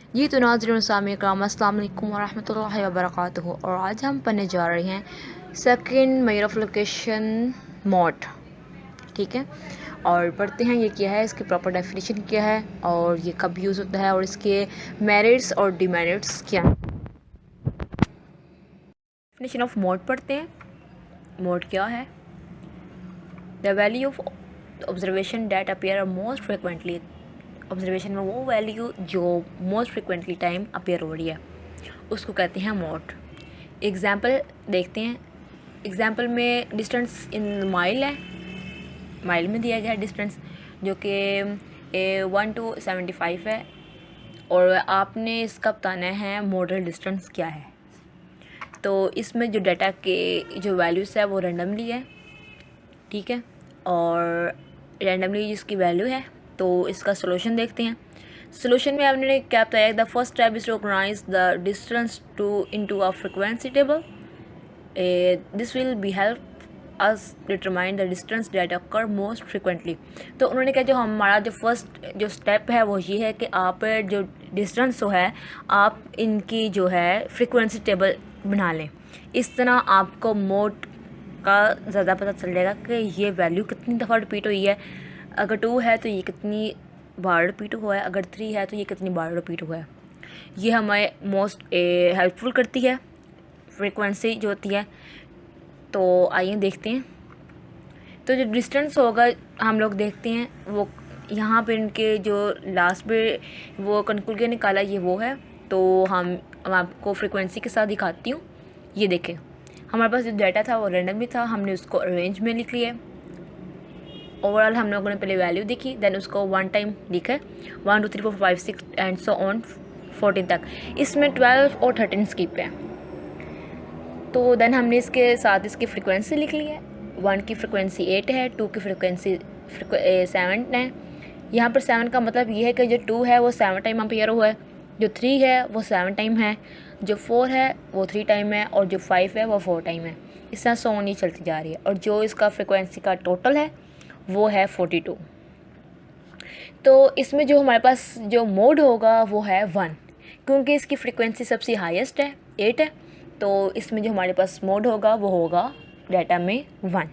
जी तो नाज़रीन सामिक्राम अस्सलाम वालेकुम वरहमतुल्लाहि वबरकातुहू। और आज हम पढ़ने जा रहे हैं second measure of location mode. ठीक है, और पढ़ते हैं ये क्या है, इसकी प्रॉपर डेफिनेशन क्या है और ये कब यूज़ होता है और इसके मेरिट्स और डिमेरिट्स क्या हैं। डेफिनेशन ऑफ मोड पढ़ते हैं। मोड क्या है? The value of observation that appear most frequently. Observation में वो वैल्यू जो मोस्ट फ्रिक्वेंटली टाइम अपीयर हो रही है उसको कहते हैं मोड। एग्ज़ाम्पल देखते हैं। एग्ज़ाम्पल में डिस्टेंस इन माइल है, माइल में दिया गया है डिस्टेंस जो कि 1 to 75 है और आपने इसका बताना है मॉडल डिस्टेंस क्या है। तो इसमें जो डाटा के जो वैल्यूज़ है वो रेंडमली है, ठीक है, और रेंडमली जिसकी वैल्यू है तो इसका सोल्यूशन देखते हैं। सोल्यूशन में आपने क्या बताया, the first step is to organise the distance to into a frequency table. This will be help us determine the distance that occur most frequently. तो उन्होंने कहा जो हमारा जो फर्स्ट जो स्टेप है वो ये है कि आप जो डिस्टेंस जो है आप इनकी जो है फ्रिक्वेंसी टेबल बना लें। इस तरह आपको मोड का ज़्यादा पता चल जाएगा कि ये वैल्यू कितनी दफ़ा रिपीट हुई है। अगर 2 है तो ये कितनी बार रिपीट हुआ है, अगर 3 है तो ये कितनी बार रिपीट हुआ है। ये हमें मोस्ट हेल्पफुल करती है फ्रीक्वेंसी जो होती है। तो आइए देखते हैं। तो जो डिस्टेंस होगा हम लोग देखते हैं वो यहाँ पे इनके जो लास्ट पे वो कंक्लूजन निकाला ये वो है। तो हम आपको फ्रीक्वेंसी के साथ दिखाती हूँ। ये देखें, हमारे पास जो डाटा था वो रैंडम भी था, हमने उसको अरेंज में लिख लिया। ओवरऑल हम लोगों ने पहले वैल्यू देखी, देन उसको वन टाइम लिखा है 1 2 3 4 5 6 एंड सो ऑन 14 तक। इसमें 12 और 13 स्किप है। तो देन हमने इसके साथ इसकी फ्रिक्वेंसी लिख ली है। 1 की फ्रिक्वेंसी 8 है, 2 की फ्रिक्वेंसी 7 है। यहाँ पर 7 का मतलब ये है कि जो 2 है वो 7 टाइम अम्पेयर हुआ है, जो 3 है वो 7 टाइम है, जो 4 है वो 3 टाइम है और जो 5 है वो 4 टाइम है। इस तरह सो नहीं चलती जा रही है। और जो इसका फ्रिक्वेंसी का टोटल है वो है 42। तो इसमें जो हमारे पास जो मोड होगा वो है 1, क्योंकि इसकी फ्रिक्वेंसी सबसे हाईएस्ट है 8 है। तो इसमें जो हमारे पास मोड होगा वो होगा डाटा में 1।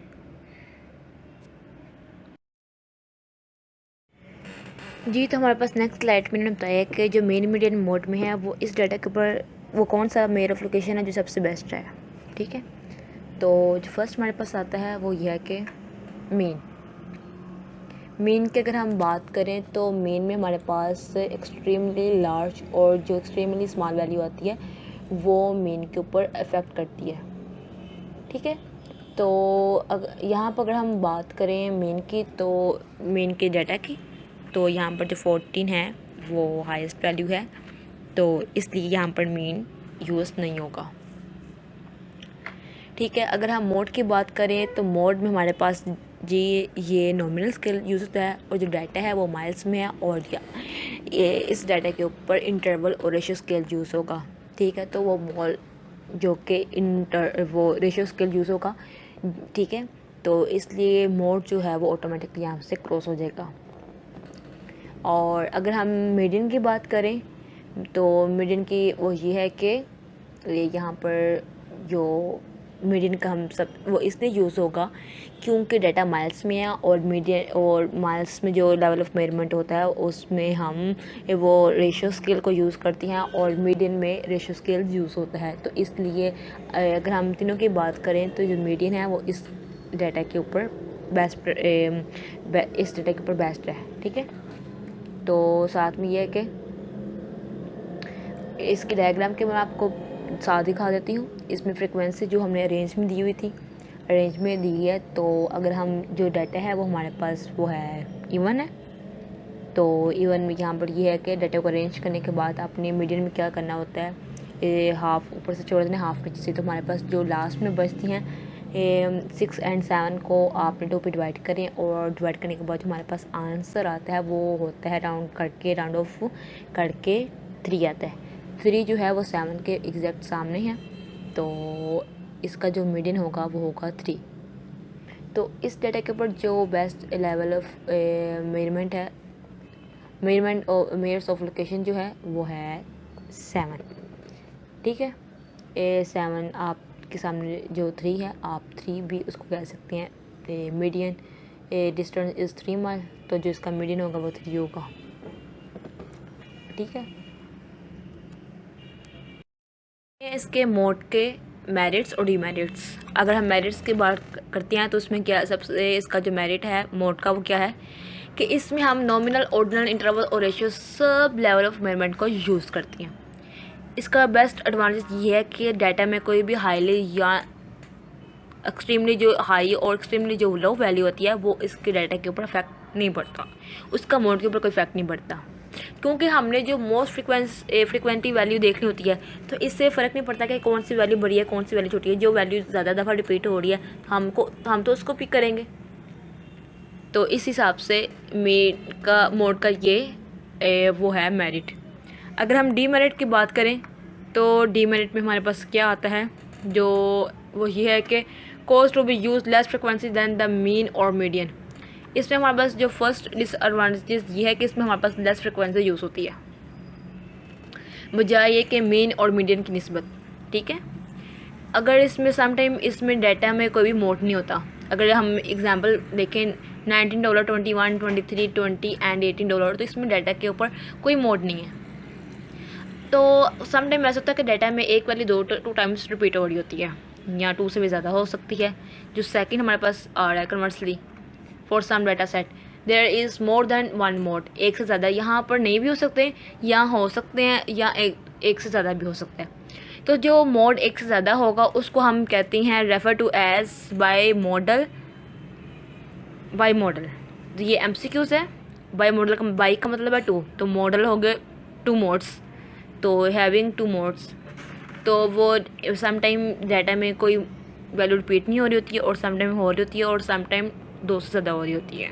जी तो हमारे पास नेक्स्ट स्लाइड में बताया कि जो मेन मीडियन मोड में है वो इस डाटा के ऊपर वो कौन सा मेयर ऑफ लोकेशन है जो सबसे बेस्ट है। ठीक है, तो जो फर्स्ट हमारे पास आता है वो यह है कि मेन की अगर हम बात करें तो मेन में हमारे पास एक्सट्रीमली लार्ज और जो एक्सट्रीमली स्मॉल वैल्यू आती है वो मेन के ऊपर अफेक्ट करती है। ठीक है, तो यहाँ पर अगर हम बात करें मेन की तो मेन के डाटा की, तो यहाँ पर जो 14 है वो हाईएस्ट वैल्यू है, तो इसलिए यहाँ पर मेन यूज़ नहीं होगा। ठीक है, अगर हम मोड की बात करें तो मोड में हमारे पास जी ये नॉमिनल स्केल यूज़ होता है और जो डाटा है वो माइल्स में है और ये इस डाटा के ऊपर इंटरवल और रेशियो स्केल यूज़ होगा। ठीक है, तो वो मॉल जो कि वो रेशियो स्केल यूज़ होगा। ठीक है, तो इसलिए मोड जो है वो ऑटोमेटिकली यहाँ से क्रॉस हो जाएगा। और अगर हम मीडियन की बात करें तो मीडियन की वो ये है कि यहाँ पर जो मीडियन का हम सब वो इसलिए यूज़ होगा क्योंकि डाटा माइल्स में है और मीडियन और माइल्स में जो लेवल ऑफ मेजरमेंट होता है उसमें हम वो रेशियो स्केल को यूज़ करती हैं और मीडियन में रेशियो स्केल यूज़ होता है। तो इसलिए अगर हम तीनों की बात करें तो जो मीडियन है वो इस डाटा के ऊपर बेस्ट इस डाटा के ऊपर बेस्ट है। ठीक है, तो साथ में ये है कि इसकी डायग्राम के मैं आपको साथ दिखा देती हूँ। इसमें फ्रिक्वेंसी जो हमने अरेंज में दी हुई थी अरेंज में दी है, तो अगर हम जो डाटा है वो हमारे पास वो है इवन है। तो इवन में यहाँ पर ये है कि डाटा को अरेंज करने के बाद आपने मीडियन में क्या करना होता है, हाफ़ ऊपर से छोड़ देना हाफ़ नीचे से। तो हमारे पास जो लास्ट में बचती हैं 6 और 7 को आपने 2 पे डिवाइड करें और डिवाइड करने के बाद जो हमारे पास आंसर आता है वो होता है राउंड ऑफ करके 3 आता है। 3 जो है वो 7 के एग्जैक्ट सामने है, तो इसका जो मीडियन होगा वो होगा 3। तो इस डाटा के ऊपर जो बेस्ट लेवल ऑफ मेजरमेंट है मेजर्स ऑफ लोकेशन जो है वो है 7, ठीक है। A7 आपके सामने जो 3 है, आप 3 भी उसको कह सकते हैं। मीडियन डिस्टेंस इज़ 3 माइल, तो जो इसका मीडियन होगा वो 3 होगा, ठीक है। इसके मोड के मेरिट्स और डीमेरिट्स। अगर हम मेरिट्स की बात करते हैं तो उसमें क्या सबसे इसका जो मेरिट है मोड का वो क्या है कि इसमें हम नॉमिनल, ऑर्डिनल, इंटरवल और ratio sub level of measurement को यूज़ करती हैं। इसका बेस्ट एडवांटेज ये है कि डाटा में कोई भी हाईली या एक्सट्रीमली जो हाई और एक्सट्रीमली जो लो वैल्यू होती है वो इसके डाटा के ऊपर इफेक्ट नहीं पड़ता, उसका मोड के ऊपर कोई इफेक्ट नहीं पड़ता, क्योंकि हमने जो मोस्ट फ्रिक्वेंटी वैल्यू देखनी होती है तो इससे फ़र्क नहीं पड़ता कि कौन सी वैल्यू बड़ी है कौन सी वैल्यू छोटी है। जो वैल्यू ज़्यादा दफ़ा रिपीट हो रही है हम तो उसको पिक करेंगे। तो इस हिसाब से मोड का ये वो है मेरिट। अगर हम डीमेरिट की बात करें तो डीमेरिट में हमारे पास क्या आता है, जो वो ये है कि cause to be use less frequency than the mean और मीडियन। इसमें हमारे पास जो फर्स्ट डिसएडवांटेज ये है कि इसमें हमारे पास लेस फ्रिक्वेंसी यूज़ होती है बजाय ये कि मीन और मीडियन की निस्बत, ठीक है। अगर इसमें समटाइम इसमें डाटा में कोई भी मोड नहीं होता। अगर हम एग्जांपल देखें $19, $21, $23, $20 एंड $18, तो इसमें डाटा के ऊपर कोई मोड नहीं है। तो समटाइम ऐसा होता है कि डाटा में एक वैल्यू टू टाइम्स रिपीट हो रही होती है या 2 से भी ज़्यादा हो सकती है, जो सेकंड हमारे पास आ रहा है conversely for some data set there is more than 1 mode. एक से ज़्यादा यहाँ पर नहीं भी हो सकते या हो सकते हैं या एक से ज़्यादा भी हो सकता है। तो जो मोड एक से ज़्यादा होगा उसको हम कहते हैं refer to as bimodal. तो ये MCQs है। बाई का मतलब है 2, तो मॉडल हो गए 2 मोड्स, तो हैविंग 2 मोड्स। तो वो समटाइम डाटा में कोई वैल्यू रिपीट नहीं हो रही होती है और समटाइम हो रही होती है और समटाइम 2 से ज़्यादा हो रही होती है।